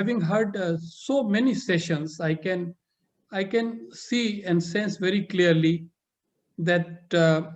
having heard so many sessions, I can see and sense very clearly that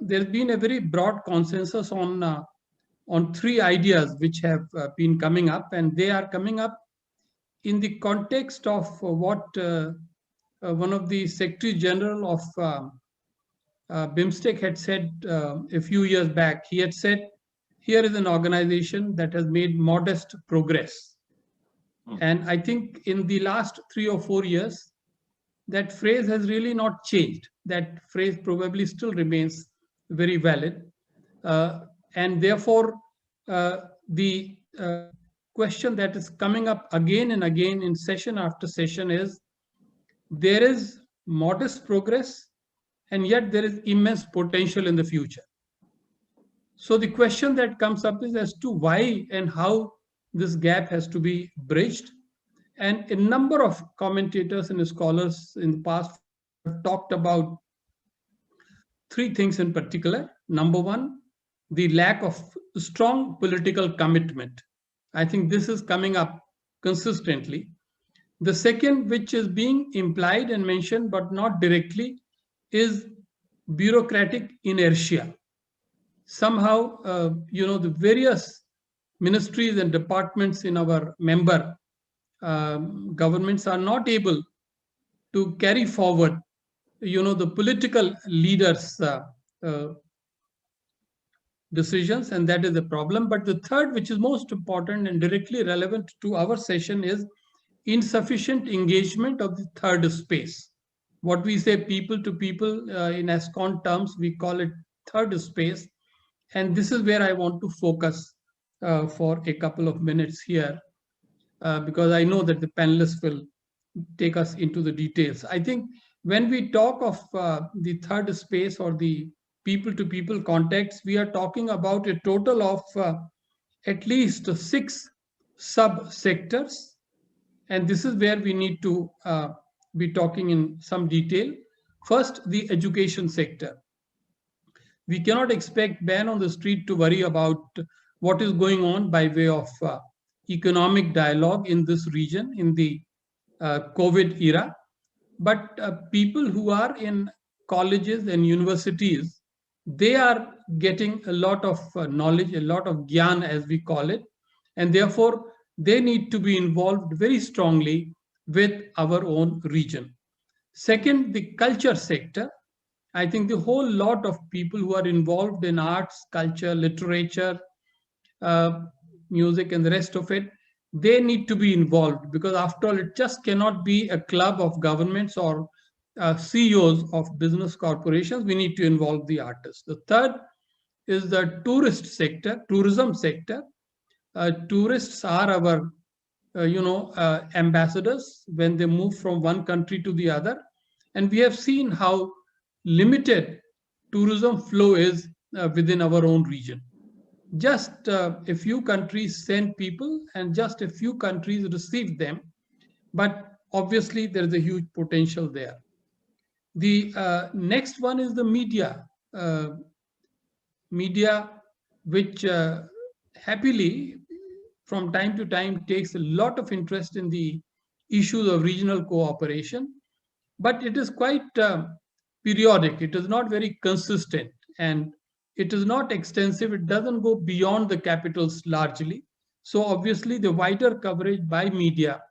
there's been a very broad consensus on three ideas which have been coming up, and they are coming up in the context of what one of the Secretary General of BIMSTEC had said a few years back. He had said, here is an organization that has made modest progress. And I think in the last 3 or 4 years, that phrase has really not changed. That phrase probably still remains very valid. And therefore, the question that is coming up again and again in session after session is, there is modest progress, and yet there is immense potential in the future. So the question that comes up is as to why and how this gap has to be bridged. And a number of commentators and scholars in the past have talked about three things in particular. Number one, the lack of strong political commitment. I think this is coming up consistently. The second, which is being implied and mentioned but not directly, is bureaucratic inertia. Somehow, the various ministries and departments in our member governments are not able to carry forward, the political leaders' decisions, and that is a problem. But the third, which is most important and directly relevant to our session, is insufficient engagement of the third space. What we say people to people in ASCON terms, we call it third space. And this is where I want to focus for a couple of minutes here, because I know that the panelists will take us into the details. I think when we talk of the third space or the people-to-people contacts, we are talking about a total of at least 6 sub-sectors. And this is where we need to be talking in some detail. First, the education sector. We cannot expect man on the street to worry about what is going on by way of economic dialogue in this region in the COVID era. But people who are in colleges and universities, they are getting a lot of knowledge, a lot of gyan, as we call it. And therefore, they need to be involved very strongly with our own region. Second, the culture sector. I think the whole lot of people who are involved in arts, culture, literature, music, and the rest of it, they need to be involved, because after all, it just cannot be a club of governments or CEOs of business corporations. We need to involve the artists. The third is the tourism sector. Tourists are our ambassadors when they move from one country to the other. And we have seen how limited tourism flow is within our own region. Just a few countries send people and just a few countries receive them. But obviously, there is a huge potential there. The next one is the media. Media, which happily, from time to time, takes a lot of interest in the issues of regional cooperation. But it is quite periodic. It is not very consistent. And it is not extensive. It doesn't go beyond the capitals largely. So obviously, the wider coverage by media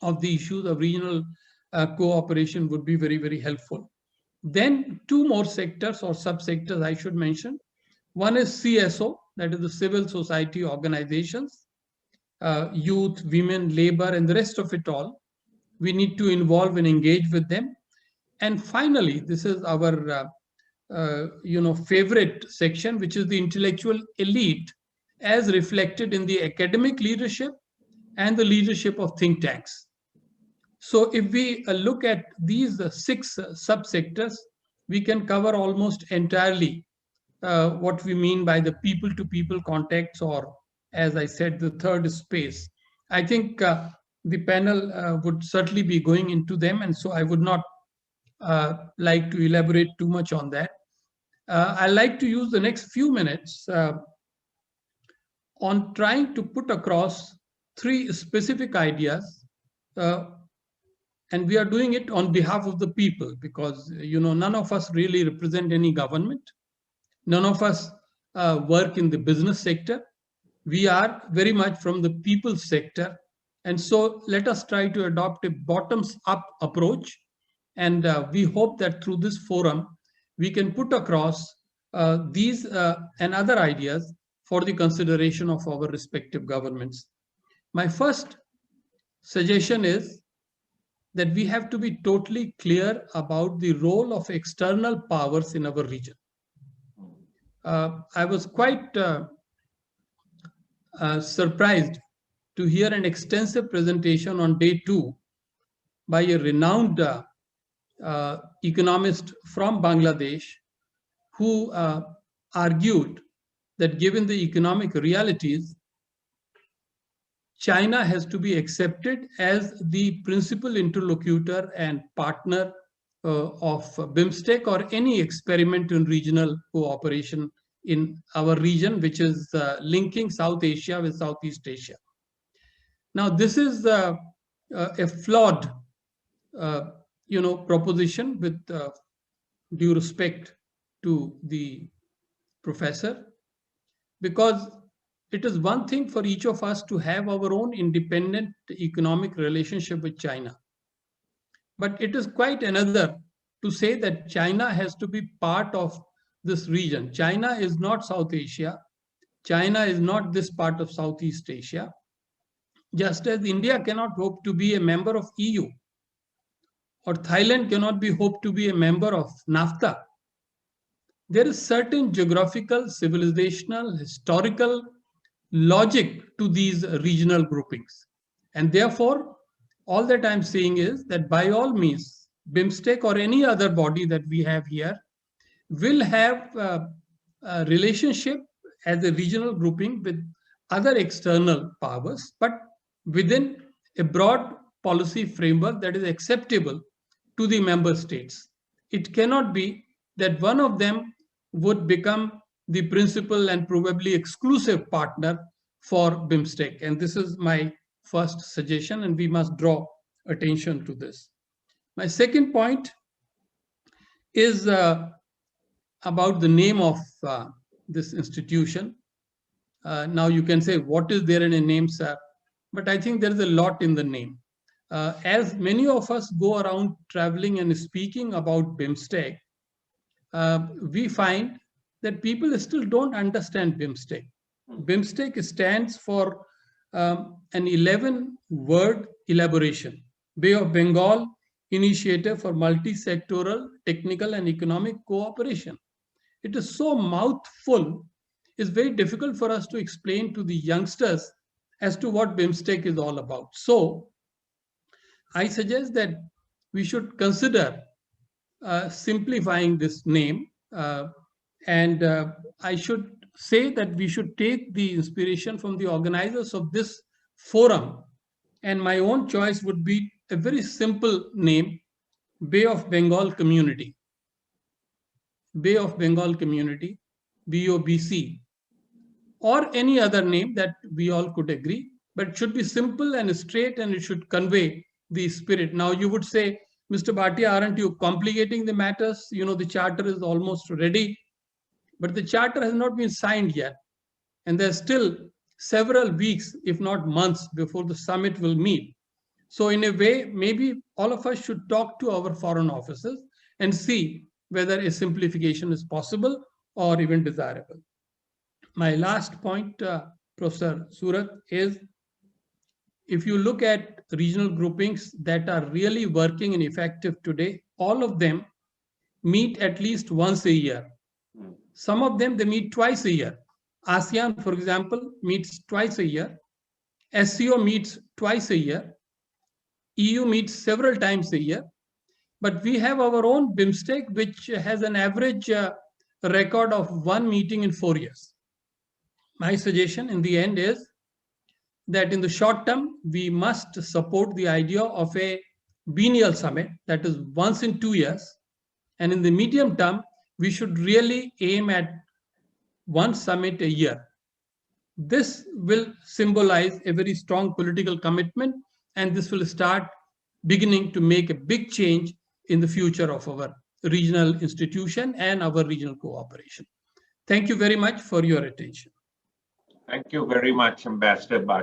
of the issues of regional cooperation would be very, very helpful. Then two more sectors or subsectors I should mention. One is CSO, that is the civil society organizations, youth, women, labor, and the rest of it all. We need to involve and engage with them. And finally, this is our favorite section, which is the intellectual elite, as reflected in the academic leadership and the leadership of think tanks. So if we look at these 6 subsectors, we can cover almost entirely what we mean by the people-to-people contacts, or, as I said, the third space. I think the panel would certainly be going into them, and so I would not like to elaborate too much on that. I'd like to use the next few minutes on trying to put across three specific ideas, and we are doing it on behalf of the people, because none of us really represent any government. None of us work in the business sector. We are very much from the people's sector. And so let us try to adopt a bottoms-up approach. And we hope that through this forum, we can put across these and other ideas for the consideration of our respective governments. My first suggestion is that we have to be totally clear about the role of external powers in our region. I was quite surprised to hear an extensive presentation on day 2 by a renowned economist from Bangladesh, who argued that given the economic realities, China has to be accepted as the principal interlocutor and partner of BIMSTEC or any experiment in regional cooperation in our region, which is linking South Asia with Southeast Asia. Now, this is a flawed, proposition, with due respect to the professor, because it is one thing for each of us to have our own independent economic relationship with China. But it is quite another to say that China has to be part of this region. China is not South Asia. China is not this part of Southeast Asia. Just as India cannot hope to be a member of EU, or Thailand cannot be hoped to be a member of NAFTA. There is certain geographical, civilizational, historical logic to these regional groupings. And therefore, all that I'm saying is that by all means, BIMSTEC or any other body that we have here will have a relationship as a regional grouping with other external powers, but within a broad policy framework that is acceptable to the member states. It cannot be that one of them would become the principal and probably exclusive partner for BIMSTEC. And this is my first suggestion, and we must draw attention to this. My second point is about the name of this institution. Now you can say, what is there in a name, sir? But I think there is a lot in the name. As many of us go around traveling and speaking about BIMSTEC, we find that people still don't understand BIMSTEC. BIMSTEC stands for an 11-word elaboration: Bay of Bengal Initiative for Multi-Sectoral, Technical and Economic Cooperation. It is so mouthful, it's very difficult for us to explain to the youngsters as to what BIMSTEC is all about. So I suggest that we should consider simplifying this name, and I should say that we should take the inspiration from the organizers of this forum, and my own choice would be a very simple name: Bay of Bengal Community. Bay of Bengal Community, BOBC, or any other name that we all could agree, but it should be simple and straight, and it should convey the spirit. Now you would say, Mr. Bhatia, aren't you complicating the matters? The charter is almost ready, but the charter has not been signed yet. And there's still several weeks, if not months, before the summit will meet. So in a way, maybe all of us should talk to our foreign officers and see whether a simplification is possible or even desirable. My last point, Professor Surat, is if you look at regional groupings that are really working and effective today, all of them meet at least once a year. Some of them, they meet twice a year. ASEAN, for example, meets twice a year. SCO meets twice a year. EU meets several times a year. But we have our own BIMSTEC, which has an average record of one meeting in 4 years. My suggestion in the end is that in the short term, we must support the idea of a biennial summit, that is once in 2 years. And in the medium term, we should really aim at one summit a year. This will symbolize a very strong political commitment, and this will start beginning to make a big change in the future of our regional institution and our regional cooperation. Thank you very much for your attention. Thank you very much, Ambassador Bhatia.